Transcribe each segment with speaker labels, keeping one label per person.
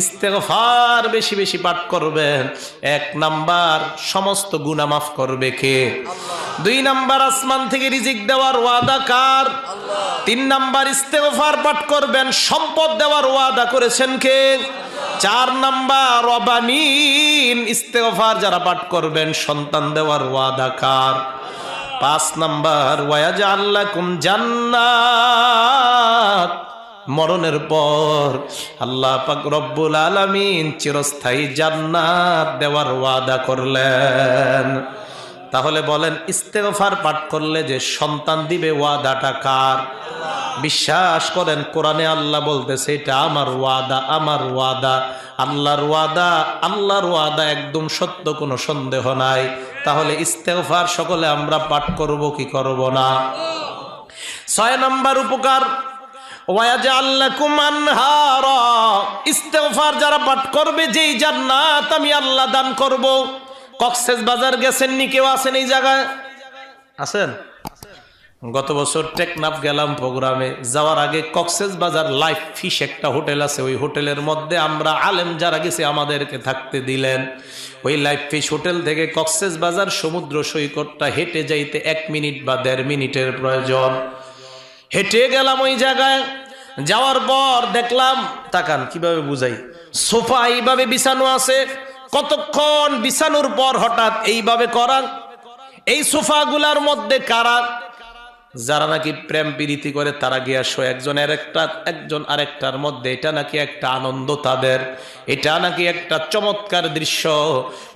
Speaker 1: ইস্তেগফার বেশি বেশি পাঠ করবেন। 1 নাম্বার, সমস্ত গুনাহ মাফ করবে কে? আল্লাহ। 2 নাম্বার, আসমান থেকে রিজিক দেওয়ার ওয়াদা কার? আল্লাহ। 3 নাম্বার, ইস্তেগফার পাঠ করবেন, সম্পদ দেওয়ার ওয়াদা করেছেন কে? 4 নাম্বার, রবানিন, ইস্তেগফার যারা পাঠ করবেন সন্তান দেওয়ার ওয়াদা কার? 5 নাম্বার, ওয়ায়াজআল লাকুম জান্নাত, মরণের পর আল্লাহ পাক রব্বুল আলামিন চিরস্থায়ী জান্নাত দেওয়ার ওয়াদা করলেন। তাহলে বলেন, ইস্তেগফার পাঠ করলে যে সন্তান দিবে ওয়াদাটা কার? বিশ্বাস করেন, কোরআনে আল্লাহ বলতেছে এটা আমার ওয়াদা, আমার ওয়াদা, আল্লাহর ওয়াদা, আল্লাহর ওয়াদা একদম সত্য, কোনো সন্দেহ নাই। তাহলে ইস্তেগফার সকলে আমরা পাঠ করব কি করব না? 6 নাম্বার উপকার, ওয়ায়াজআল লাকুম আনহারা, ইস্তেগফার যারা পাঠ করবে যেই জান্নাত আমি আল্লাহ দান করব। কক্সবাজার গেছেন নি কেউ? আছেন এই জায়গায়? আছেন? গত বছর টেকনাফ গেলাম প্রোগ্রামে, যাওয়ার আগে কক্সবাজার লাইফ ফিশ একটা হোটেল আছে, ওই হোটেলের মধ্যে আমরা আলেম যারা গেছে আমাদেরকে থাকতে দিলেন। ওই লাইফ ফিশ হোটেল থেকে কক্সবাজার সমুদ্র সৈকতটা হেঁটে যাইতে 1 মিনিট বা 1.5 মিনিটের প্রয়োজন। হেঁটে গেলাম ওই জায়গায়, যাওয়ার পর দেখলাম, তাকান কিভাবে বুঝাই, সোফা এইভাবে বিছানো আছে, কতক্ষণ বিছানোর পর হঠাৎ এইভাবে করা। এই সোফাগুলার মধ্যে কারা? যারা নাকি প্রেম প্রীতি করে তারা গিয়া শো একজন আরেকটার মধ্যে, এটা নাকি একটা আনন্দ তাদের, এটা নাকি একটা চমৎকার দৃশ্য।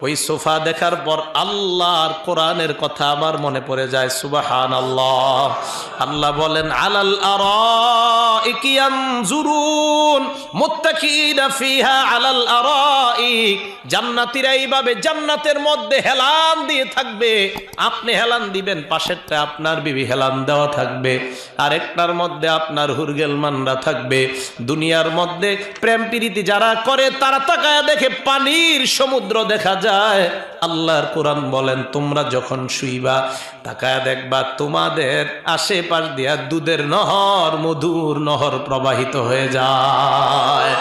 Speaker 1: ওই সোফা দেখার পর আল্লাহর কোরআনের কথা আমার মনে পড়ে যায়, সুবহানাল্লাহ। আল্লাহ বলেন, আলাল আরাইকি ইয়ানজুরুন মুত্তাকিনা ফিহা আলাল আরাইক, জান্নাতীরা এইভাবে জান্নাতের মধ্যে হেলান দিয়ে থাকবে, আপনি হেলান দিবেন, পাশেরটা আপনার বিবি হেলান দেওয়া থাকবে, আরেকটার মধ্যে আপনার হুরগেলমানরা থাকবে। দুনিয়ার মধ্যে প্রেম প্রীতি যারা করে তারা তাকায় দেখে পানির সমুদ্র দেখা যায়। আল্লাহর কোরআন বলেন, তোমরা যখন শুইবা তাকায় দেখবা তোমাদের আশেপাশ দিয়া দুধের নহর, মধুর নহর প্রবাহিত হয়ে যায়।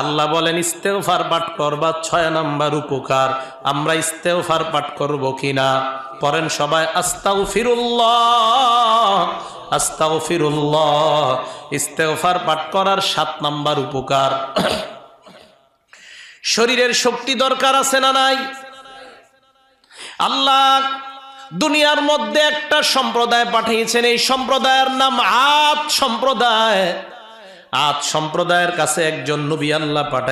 Speaker 1: আল্লাহ বলেন, ইস্তেগফার পাঠ করবা। 6 নাম্বার উপকার, আমরা ইস্তেগফার পাঠ করব কিনা? পড়েন সবাই, আস্তাগফিরুল্লাহ, আস্তাগফিরুল্লাহ। ইস্তেগফার পাঠ করার 7 নাম্বার উপকার, শরীরের শক্তি দরকার আছে না নাই? আল্লাহ দুনিয়ার মধ্যে একটা সম্প্রদায় পাঠিয়েছেন, এই সম্প্রদায়ের নাম আদ সম্প্রদায়। আদ সম্প্রদায়ের কাছে একজন নবী আল্লাহ পাঠাই